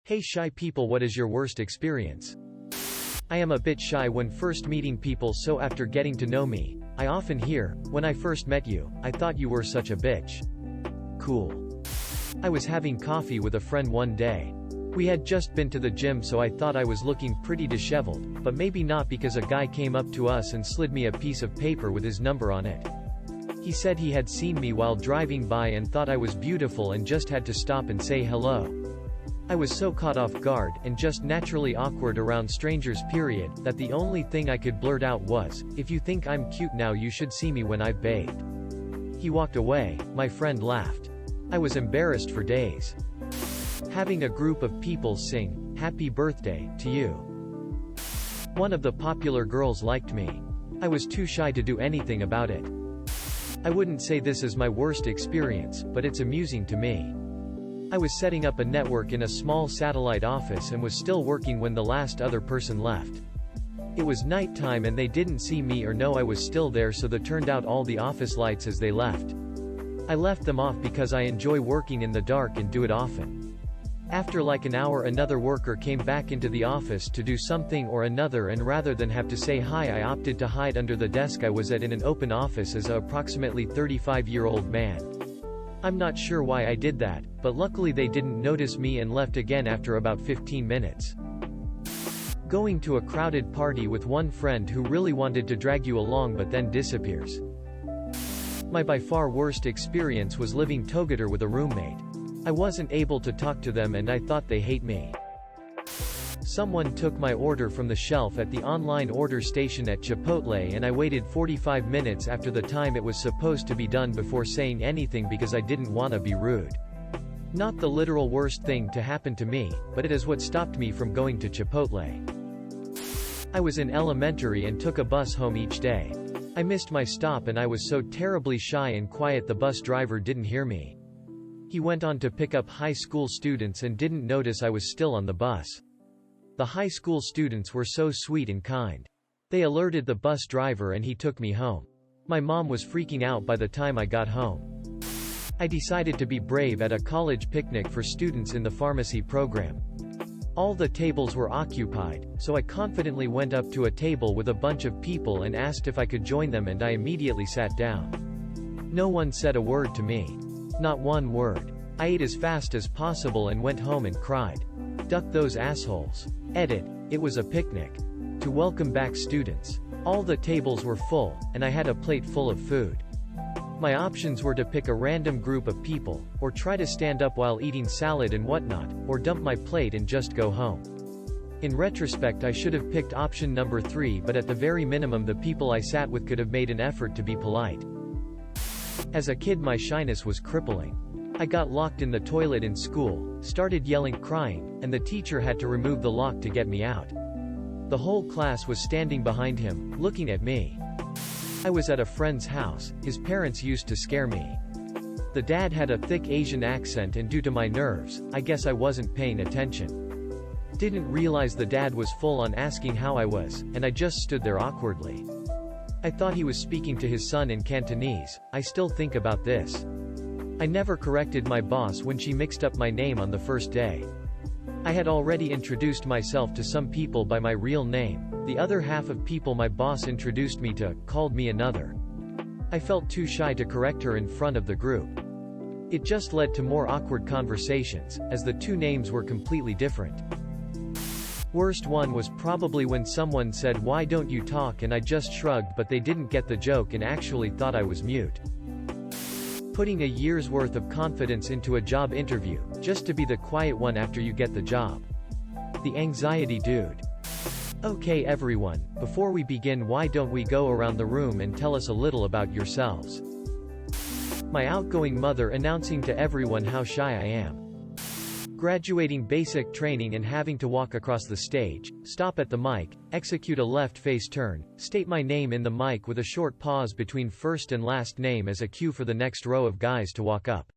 Hey shy people, what is your worst experience? I am a bit shy when first meeting people, so after getting to know me, I often hear, when I first met you, I thought you were such a bitch. Cool. I was having coffee with a friend one day. We had just been to the gym, so I thought I was looking pretty disheveled, but maybe not, because a guy came up to us and slid me a piece of paper with his number on it. He said he had seen me while driving by and thought I was beautiful and just had to stop and say hello. I was so caught off guard, and just naturally awkward around strangers period, that the only thing I could blurt out was, "If you think I'm cute now, you should see me when I've bathed." He walked away. My friend laughed. I was embarrassed for days. Having a group of people sing, "Happy Birthday" to you. One of the popular girls liked me. I was too shy to do anything about it. I wouldn't say this is my worst experience, but it's amusing to me. I was setting up a network in a small satellite office and was still working when the last other person left. It was nighttime and they didn't see me or know I was still there, so they turned out all the office lights as they left. I left them off because I enjoy working in the dark and do it often. After like an hour, another worker came back into the office to do something or another, and rather than have to say hi, I opted to hide under the desk I was at in an open office as a approximately 35-year-old man. I'm not sure why I did that, but luckily they didn't notice me and left again after about 15 minutes. Going to a crowded party with one friend who really wanted to drag you along but then disappears. My by far worst experience was living together with a roommate. I wasn't able to talk to them and I thought they hate me. Someone took my order from the shelf at the online order station at Chipotle, and I waited 45 minutes after the time it was supposed to be done before saying anything because I didn't want to be rude. Not the literal worst thing to happen to me, but it is what stopped me from going to Chipotle. I was in elementary and took a bus home each day. I missed my stop and I was so terribly shy and quiet the bus driver didn't hear me. He went on to pick up high school students and didn't notice I was still on the bus. The high school students were so sweet and kind. They alerted the bus driver and he took me home. My mom was freaking out by the time I got home. I decided to be brave at a college picnic for students in the pharmacy program. All the tables were occupied, so I confidently went up to a table with a bunch of people and asked if I could join them, and I immediately sat down. No one said a word to me. Not one word. I ate as fast as possible and went home and cried. Duck those assholes. Edit. It was a picnic to welcome back students. All the tables were full, and I had a plate full of food. My options were to pick a random group of people, or try to stand up while eating salad and whatnot, or dump my plate and just go home. In retrospect, I should have picked option number 3, but at the very minimum the people I sat with could have made an effort to be polite. As a kid, my shyness was crippling. I got locked in the toilet in school, started yelling, crying, and the teacher had to remove the lock to get me out. The whole class was standing behind him, looking at me. I was at a friend's house. His parents used to scare me. The dad had a thick Asian accent, and due to my nerves, I guess I wasn't paying attention. Didn't realize the dad was full on asking how I was, and I just stood there awkwardly. I thought he was speaking to his son in Cantonese. I still think about this. I never corrected my boss when she mixed up my name on the first day. I had already introduced myself to some people by my real name. The other half of people my boss introduced me to called me another. I felt too shy to correct her in front of the group. It just led to more awkward conversations, as the two names were completely different. Worst one was probably when someone said, "Why don't you talk?" and I just shrugged, but they didn't get the joke and actually thought I was mute. Putting a year's worth of confidence into a job interview, just to be the quiet one after you get the job. The anxiety dude. Okay everyone, before we begin, why don't we go around the room and tell us a little about yourselves? My outgoing mother announcing to everyone how shy I am. Graduating basic training and having to walk across the stage, stop at the mic, execute a left face turn, state my name in the mic with a short pause between first and last name as a cue for the next row of guys to walk up.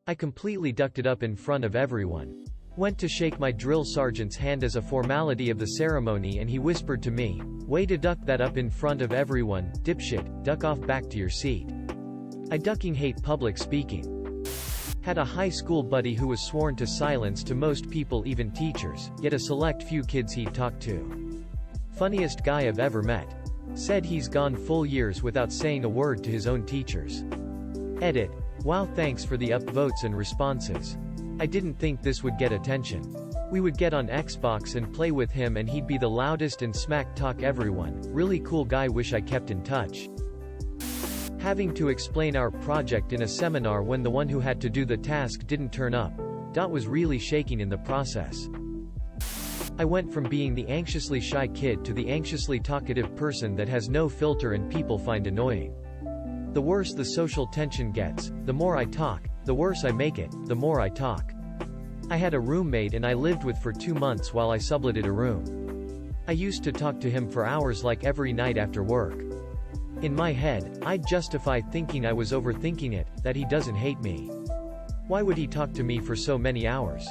I completely ducked it up in front of everyone. Went to shake my drill sergeant's hand as a formality of the ceremony, and he whispered to me, "Way to duck that up in front of everyone, dipshit, duck off back to your seat." I ducking hate public speaking. Had a high school buddy who was sworn to silence to most people, even teachers, yet a select few kids he'd talk to. Funniest guy I've ever met. Said he's gone full years without saying a word to his own teachers. Edit. Wow, thanks for the upvotes and responses. I didn't think this would get attention. We would get on Xbox and play with him and he'd be the loudest and smack talk everyone. Really cool guy, wish I kept in touch. Having to explain our project in a seminar when the one who had to do the task didn't turn up. Was really shaking in the process. I went from being the anxiously shy kid to the anxiously talkative person that has no filter and people find annoying. The worse the social tension gets, the more I talk, the worse I make it, the more I talk. I had a roommate and I lived with for 2 months while I subletted a room. I used to talk to him for hours like every night after work. In my head, I'd justify thinking I was overthinking it, that he doesn't hate me. Why would he talk to me for so many hours?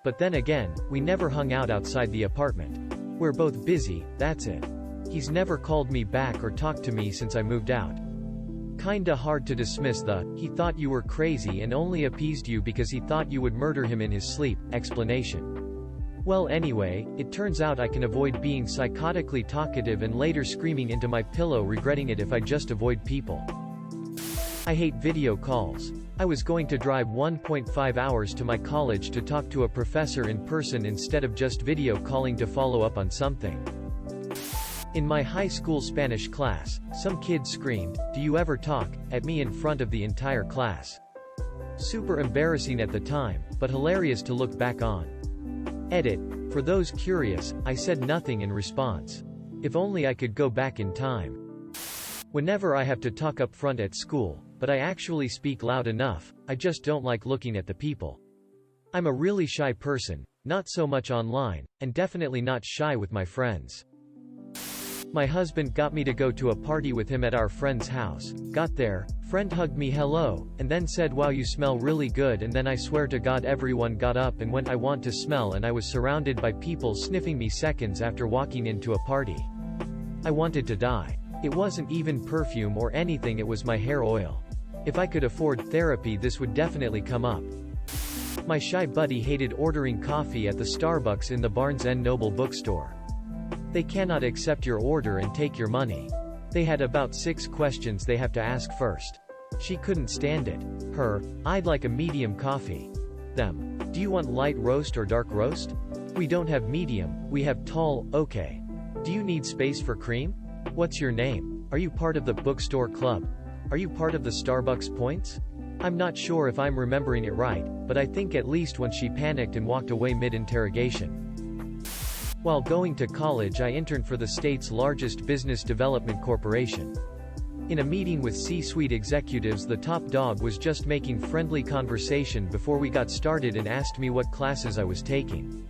But then again, we never hung out outside the apartment. We're both busy, that's it. He's never called me back or talked to me since I moved out. Kinda hard to dismiss the, he thought you were crazy and only appeased you because he thought you would murder him in his sleep, explanation. Well anyway, it turns out I can avoid being psychotically talkative and later screaming into my pillow regretting it if I just avoid people. I hate video calls. I was going to drive 1.5 hours to my college to talk to a professor in person instead of just video calling to follow up on something. In my high school Spanish class, some kid screamed, "Do you ever talk?" at me in front of the entire class. Super embarrassing at the time, but hilarious to look back on. Edit. For those curious, I said nothing in response. If only I could go back in time. Whenever I have to talk up front at school, but I actually speak loud enough, I just don't like looking at the people. I'm a really shy person, not so much online, and definitely not shy with my friends. My husband got me to go to a party with him at our friend's house. Got there, friend hugged me hello, and then said wow you smell really good, and then I swear to God everyone got up and went I want to smell, and I was surrounded by people sniffing me seconds after walking into a party. I wanted to die. It wasn't even perfume or anything, it was my hair oil. If I could afford therapy this would definitely come up. My shy buddy hated ordering coffee at the Starbucks in the Barnes & Noble bookstore. They cannot accept your order and take your money. They had about 6 questions they have to ask first. She couldn't stand it. Her, I'd like a medium coffee. Them, do you want light roast or dark roast? We don't have medium, we have tall, okay. Do you need space for cream? What's your name? Are you part of the bookstore club? Are you part of the Starbucks points? I'm not sure if I'm remembering it right, but I think at least once she panicked and walked away mid-interrogation. While going to college I interned for the state's largest business development corporation. In a meeting with C-suite executives the top dog was just making friendly conversation before we got started and asked me what classes I was taking.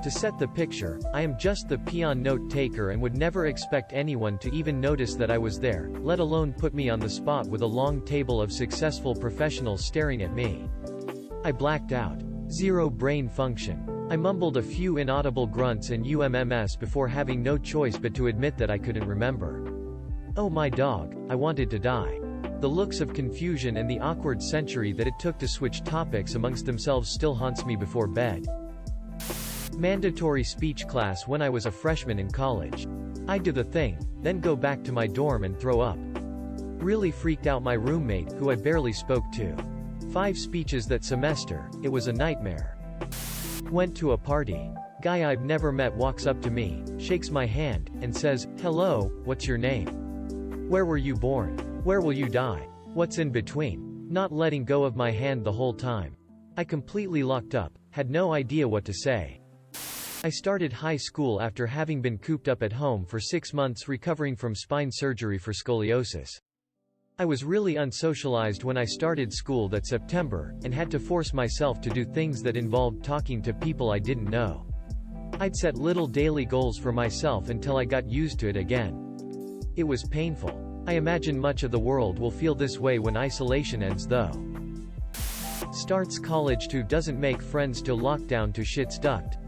To set the picture, I am just the peon note taker and would never expect anyone to even notice that I was there, let alone put me on the spot with a long table of successful professionals staring at me. I blacked out. Zero brain function. I mumbled a few inaudible grunts and UMMS before having no choice but to admit that I couldn't remember. Oh my dog, I wanted to die. The looks of confusion and the awkward century that it took to switch topics amongst themselves still haunts me before bed. Mandatory speech class when I was a freshman in college. I'd do the thing, then go back to my dorm and throw up. Really freaked out my roommate, who I barely spoke to. 5 speeches that semester, it was a nightmare. Went to a party. Guy I've never met walks up to me, shakes my hand, and says, "Hello, what's your name? Where were you born? Where will you die? What's in between?" Not letting go of my hand the whole time. I completely locked up, had no idea what to say. I started high school after having been cooped up at home for 6 months recovering from spine surgery for scoliosis. I was really unsocialized when I started school that September, and had to force myself to do things that involved talking to people I didn't know. I'd set little daily goals for myself until I got used to it again. It was painful. I imagine much of the world will feel this way when isolation ends though. Starts college too, doesn't make friends till lockdown too, shit's ducked.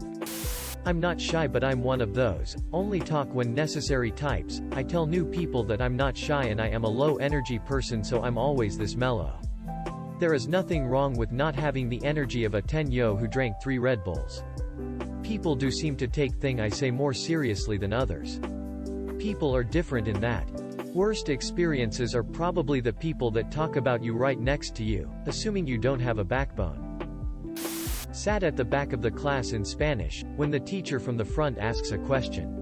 I'm not shy but I'm one of those, only talk when necessary types. I tell new people that I'm not shy and I am a low energy person so I'm always this mellow. There is nothing wrong with not having the energy of a 10-yo who drank 3 Red Bulls. People do seem to take thing I say more seriously than others. People are different in that. Worst experiences are probably the people that talk about you right next to you, assuming you don't have a backbone. Sat at the back of the class in Spanish, when the teacher from the front asks a question.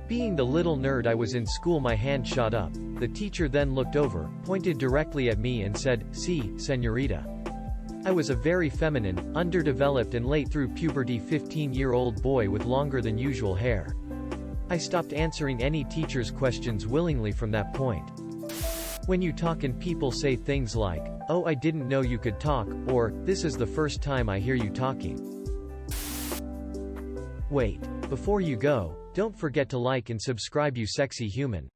Being the little nerd I was in school, my hand shot up. The teacher then looked over, pointed directly at me and said, "Sí, señorita." I was a very feminine, underdeveloped and late through puberty 15-year-old boy with longer than usual hair. I stopped answering any teacher's questions willingly from that point. When you talk and people say things like, "Oh, I didn't know you could talk," or, "This is the first time I hear you talking." Wait. Before you go, don't forget to like and subscribe, you sexy human.